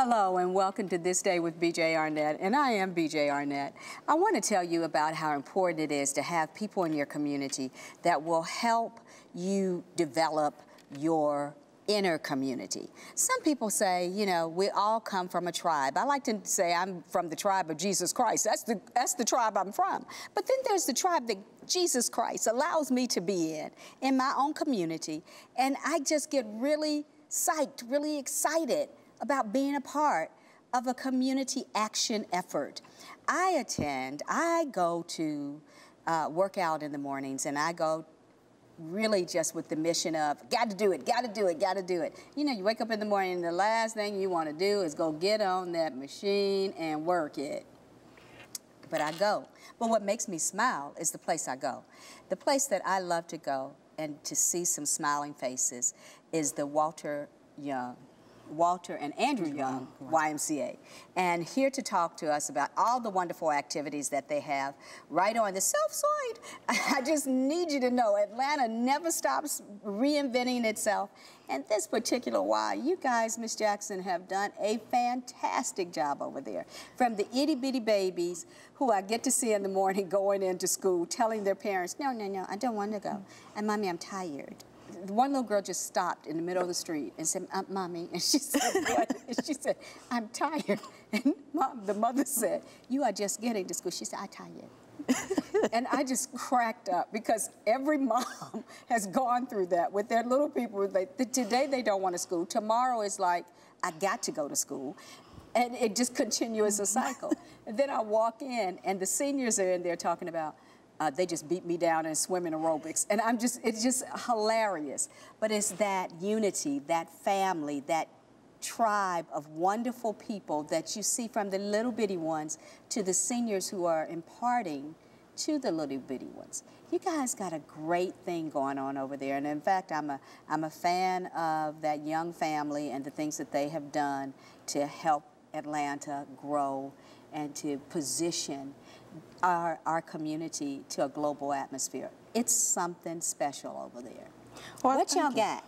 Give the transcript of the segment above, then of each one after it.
Hello and welcome to This Day with BJ Arnett, and I am BJ Arnett. I want to tell you about how important it is to have people in your community that will help you develop your inner community. Some people say, you know, we all come from a tribe. I like to say I'm from the tribe of Jesus Christ. That's the tribe I'm from. But then there's the tribe that Jesus Christ allows me to be in my own community, and I just get really psyched, really excited about being a part of a community action effort. I go to work out in the mornings, and I go really just with the mission of, got to do it, got to do it, got to do it. You know, you wake up in the morning and the last thing you want to do is go get on that machine and work it. But I go. But what makes me smile is the place I go. The place that I love to go and to see some smiling faces is the Walter and Andrew Young YMCA. And here to talk to us about all the wonderful activities that they have right on the south side. I just need you to know Atlanta never stops reinventing itself. And this particular Y, you guys, Miss Jackson, have done a fantastic job over there. From the itty bitty babies who I get to see in the morning going into school, telling their parents, no, I don't want to go. And Mommy, I'm tired. One little girl just stopped in the middle of the street and said, Mommy, and she said, what? And she said, I'm tired. And the mother said, you are just getting to school. She said, I'm tired. And I just cracked up because every mom has gone through that with their little people. Today they don't want to school. Tomorrow is like, I got to go to school. And it just continues a cycle. And then I walk in and the seniors are in there talking about, they just beat me down in swimming aerobics. And it's just hilarious. But it's that unity, that family, that tribe of wonderful people that you see from the little bitty ones to the seniors who are imparting to the little bitty ones. You guys got a great thing going on over there. And in fact, I'm a fan of that young family and the things that they have done to help Atlanta grow and to position our community to a global atmosphere. It's something special over there. Well, what y'all got?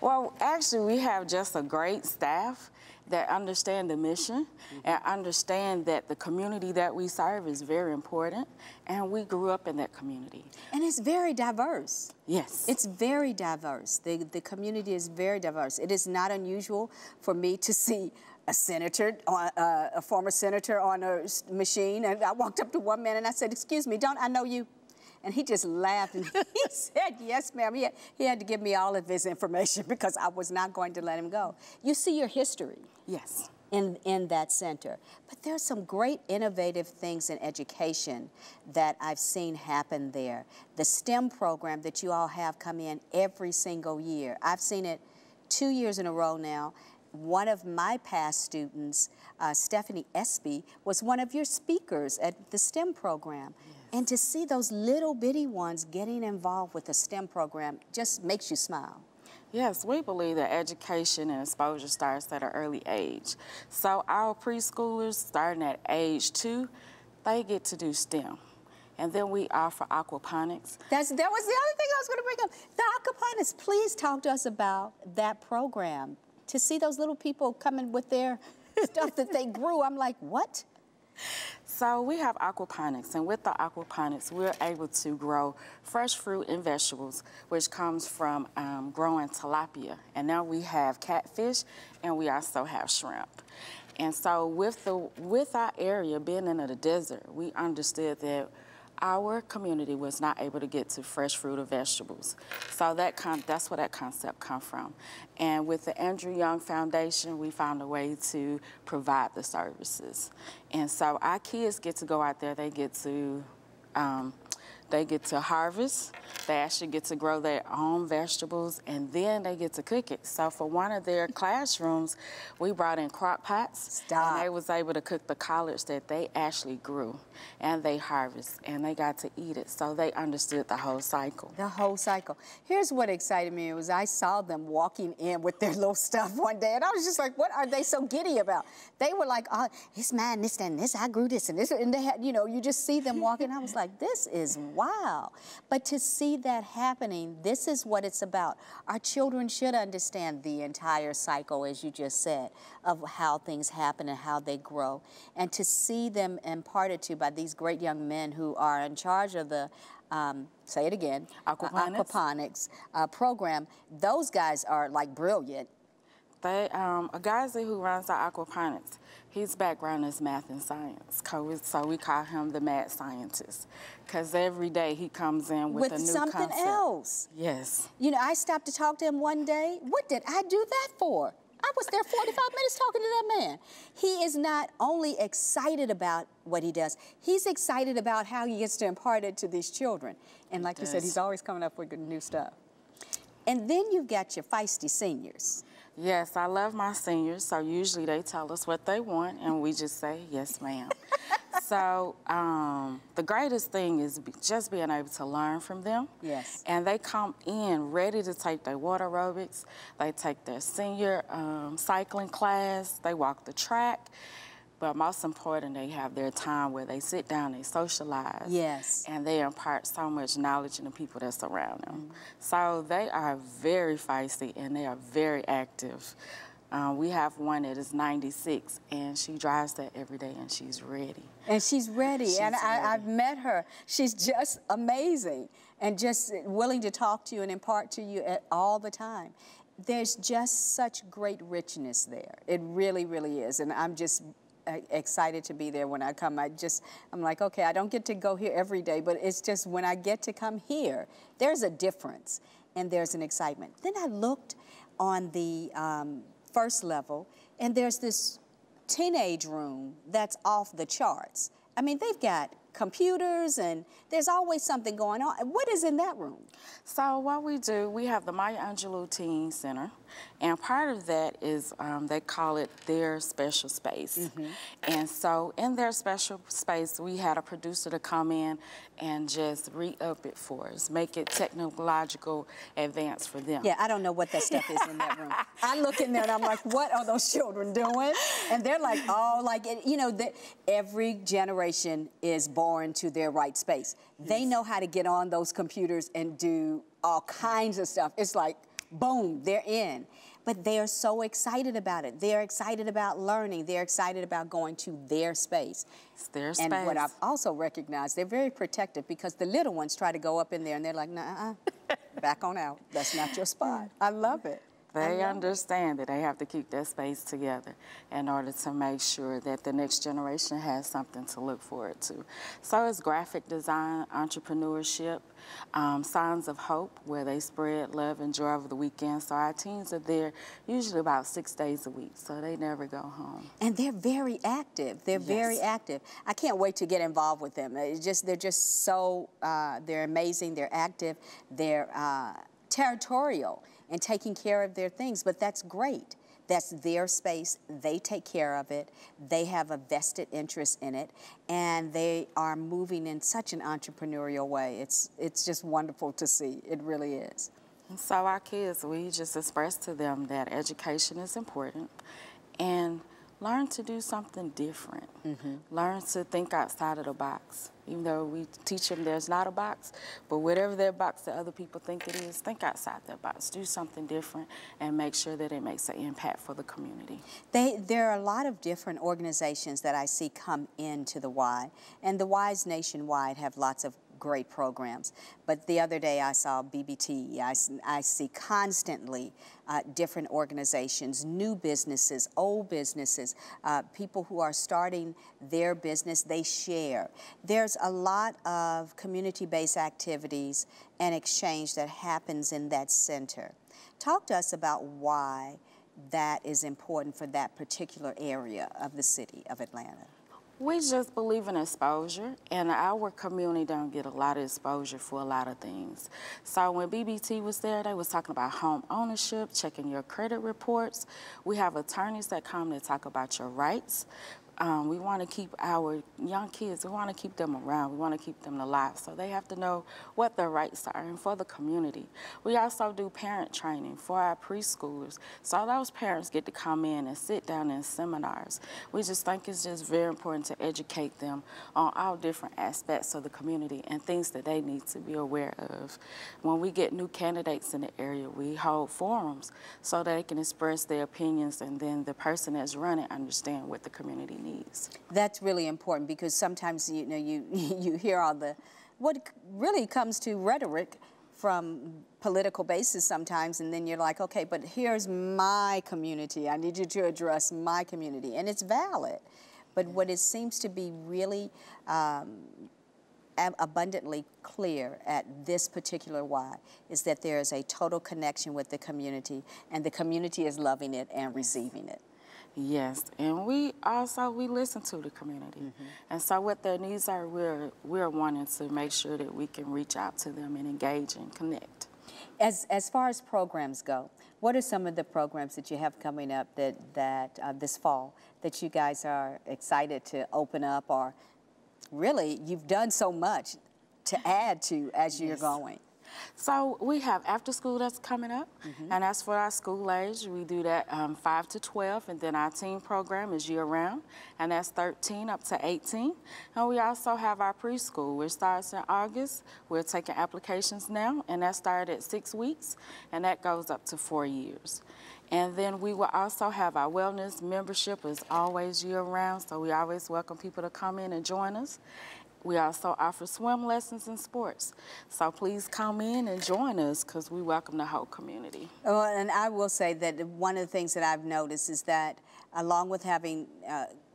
Well, actually, we have just a great staff that understand the mission and understand that the community that we serve is very important, and we grew up in that community. And it's very diverse. Yes. It's very diverse. The community is very diverse. It is not unusual for me to see a senator, a former senator on a machine, and I walked up to one man and I said, excuse me, don't I know you? And he just laughed and he said, yes, ma'am. He had to give me all of his information because I was not going to let him go. You see your history. Yes. In that center. But there's some great innovative things in education that I've seen happen there. The STEM program that you all have come in every single year. I've seen it 2 years in a row now. One of my past students, Stephanie Espy, was one of your speakers at the STEM program. Yes. And to see those little bitty ones getting involved with the STEM program just makes you smile. Yes, we believe that education and exposure starts at an early age. So our preschoolers, starting at age 2, they get to do STEM. And then we offer aquaponics. That was the other thing I was going to bring up. The aquaponics, please talk to us about that program. To see those little people coming with their stuff that they grew, I'm like, what? So we have aquaponics, and with the aquaponics, we're able to grow fresh fruit and vegetables, which comes from growing tilapia. And now we have catfish, and we also have shrimp. And so with our area being in the desert, we understood that our community was not able to get to fresh fruit or vegetables. So that's where that concept comes from. And with the Andrew Young Foundation, we found a way to provide the services. And so our kids get to go out there, they get to harvest, they actually get to grow their own vegetables, and then they get to cook it. So for one of their classrooms, we brought in crock pots, and they was able to cook the collards that they actually grew, and they harvest, and they got to eat it. So they understood the whole cycle. The whole cycle. Here's what excited me was I saw them walking in with their little stuff one day, and I was just like, what are they so giddy about? They were like, oh, it's mine, this and this, I grew this and this, and they had, you know, you just see them walking. I was like, this is wow. But to see that happening, this is what it's about. Our children should understand the entire cycle, as you just said, of how things happen and how they grow. And to see them imparted to by these great young men who are in charge of the say it again, aquaponics program, those guys are like brilliant. A guy who runs the aquaponics, his background is math and science, so we call him the mad scientist, because every day he comes in with a new something concept. Else. Yes. You know, I stopped to talk to him one day. What did I do that for? I was there 45 minutes talking to that man. He is not only excited about what he does, he's excited about how he gets to impart it to these children. And like you said, he's always coming up with new stuff. And then you've got your feisty seniors. Yes, I love my seniors, so usually they tell us what they want, and we just say, yes, ma'am. So the greatest thing is just being able to learn from them. Yes. And they come in ready to take their water aerobics. They take their senior cycling class. They walk the track. But most important, they have their time where they sit down, they socialize. Yes. And they impart so much knowledge in the people that surround them. So they are very feisty and they are very active. We have one that is 96, and she drives that every day, and she's ready. And she's ready, I've met her. She's just amazing and just willing to talk to you and impart to you all the time. There's just such great richness there. It really, really is, and I'm just excited to be there when I come. I'm like, okay, I don't get to go here every day, but it's just when I get to come here, there's a difference, and there's an excitement. Then I looked on the first level, and there's this teenage room that's off the charts. I mean, they've got computers, and there's always something going on. What is in that room? So what we do, we have the Maya Angelou Teen Center, and part of that is they call it their special space. And so in their special space, we had a producer to come in and just re-up it for us, make it technological advance for them. Yeah, I don't know what that stuff is in that room. I look in there and I'm like, what are those children doing? And they're like, oh, like, you know, every generation is born to their right space. They know how to get on those computers and do all kinds of stuff. It's like, boom, they're in. But they are so excited about it. They're excited about learning. They're excited about going to their space. It's their space. And what I've also recognized, they're very protective, because the little ones try to go up in there and they're like, nah, back on out. That's not your spot. I love it. They understand that they have to keep their space together in order to make sure that the next generation has something to look forward to. So it's graphic design, entrepreneurship, signs of hope, where they spread love and joy over the weekend. So our teens are there usually about 6 days a week, so they never go home. And they're very active. They're very active. I can't wait to get involved with them. They're just so, they're amazing, they're active, they're territorial and taking care of their things, but that's great. That's their space. They take care of it. They have a vested interest in it, and they are moving in such an entrepreneurial way. It's just wonderful to see. It really is. And so our kids, we just express to them that education is important, and learn to do something different. Learn to think outside of the box. Even though we teach them there's not a box, but whatever their box that other people think it is, think outside their box. Do something different and make sure that it makes an impact for the community. There are a lot of different organizations that I see come into the Y, and the Ys nationwide have lots of great programs. But the other day I saw BBT. I see constantly different organizations, new businesses, old businesses, people who are starting their business, they share. There's a lot of community-based activities and exchange that happens in that center. Talk to us about why that is important for that particular area of the city of Atlanta. We just believe in exposure, and our community don't get a lot of exposure for a lot of things. So when BBT was there, they was talking about home ownership, checking your credit reports. We have attorneys that come to talk about your rights. we want to keep our young kids, we want to keep them around, we want to keep them alive, so they have to know what their rights are, and for the community. We also do parent training for our preschoolers, so those parents get to come in and sit down in seminars. We just think it's just very important to educate them on all different aspects of the community and things that they need to be aware of. When we get new candidates in the area, we hold forums so they can express their opinions, and then the person that's running understand what the community needs. That's really important, because sometimes, you know, you hear all the, what really comes to rhetoric from political basis sometimes, and then you're like, okay, but here's my community. I need you to address my community, and it's valid. But what it seems to be really abundantly clear at this particular Y is that there is a total connection with the community, and the community is loving it and receiving it. Yes, and we listen to the community, and so what their needs are, we're wanting to make sure that we can reach out to them and engage and connect. As far as programs go, what are some of the programs that you have coming up that this fall that you guys are excited to open up, or really you've done so much to add to as you're going? So we have after school that's coming up, and that's for our school age. We do that 5 to 12, and then our teen program is year round, and that's 13 up to 18. And we also have our preschool, which starts in August. We're taking applications now, and that started at 6 weeks, and that goes up to 4 years. And then we will also have our wellness membership is always year round, so we always welcome people to come in and join us. We also offer swim lessons and sports. So please come in and join us, because we welcome the whole community. Well, and I will say that one of the things that I've noticed is that along with having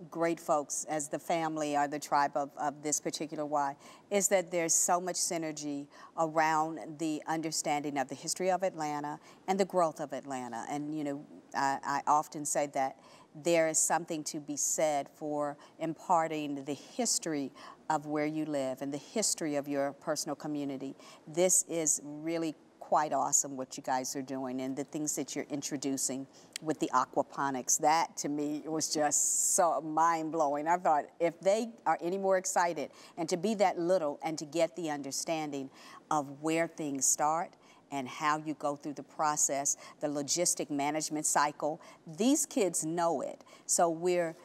great folks as the family or the tribe of this particular Y, is that there's so much synergy around the understanding of the history of Atlanta and the growth of Atlanta. And, you know, I often say that there is something to be said for imparting the history of where you live and the history of your personal community. This is really quite awesome what you guys are doing, and the things that you're introducing with the aquaponics. That to me was just so mind-blowing. I thought if they are any more excited, and to be that little and to get the understanding of where things start and how you go through the process, the logistic management cycle, these kids know it. So we're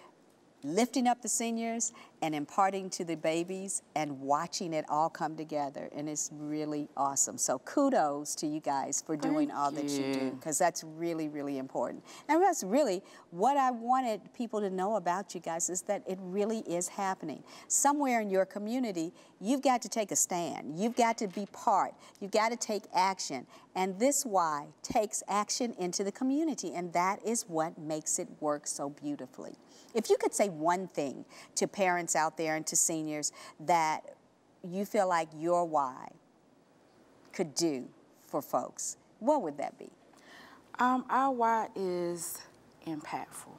lifting up the seniors and imparting to the babies and watching it all come together, and it's really awesome. So kudos to you guys for doing all that you do, because that's really, really important. And that's really what I wanted people to know about you guys, is that it really is happening. Somewhere in your community, you've got to take a stand. You've got to be part. You've got to take action. And this Y takes action into the community, and that is what makes it work so beautifully. If you could say one thing to parents out there and to seniors that you feel like your Y could do for folks, what would that be? Our Y is impactful.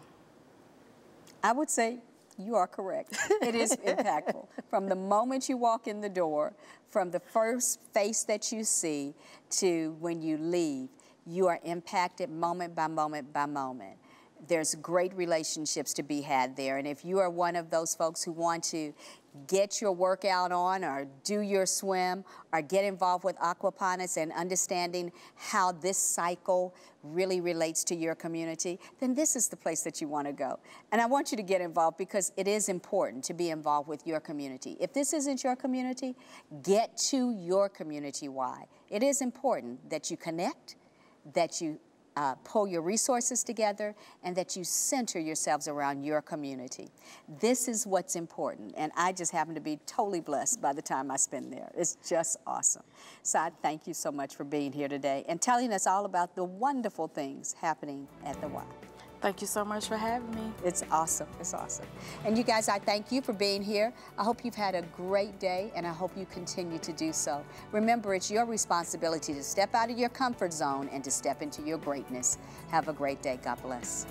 I would say you are correct. It is impactful. From the moment you walk in the door, from the first face that you see to when you leave, you are impacted moment by moment by moment. There's great relationships to be had there. And if you are one of those folks who want to get your workout on, or do your swim, or get involved with aquaponics and understanding how this cycle really relates to your community, then this is the place that you want to go. And I want you to get involved, because it is important to be involved with your community. If this isn't your community, get to your community Y. It is important that you connect, that you pull your resources together, and that you center yourselves around your community. This is what's important, and I just happen to be totally blessed by the time I spend there. It's just awesome. So I thank you so much for being here today and telling us all about the wonderful things happening at the Y. Thank you so much for having me. It's awesome. It's awesome. And you guys, I thank you for being here. I hope you've had a great day, and I hope you continue to do so. Remember, it's your responsibility to step out of your comfort zone and to step into your greatness. Have a great day. God bless.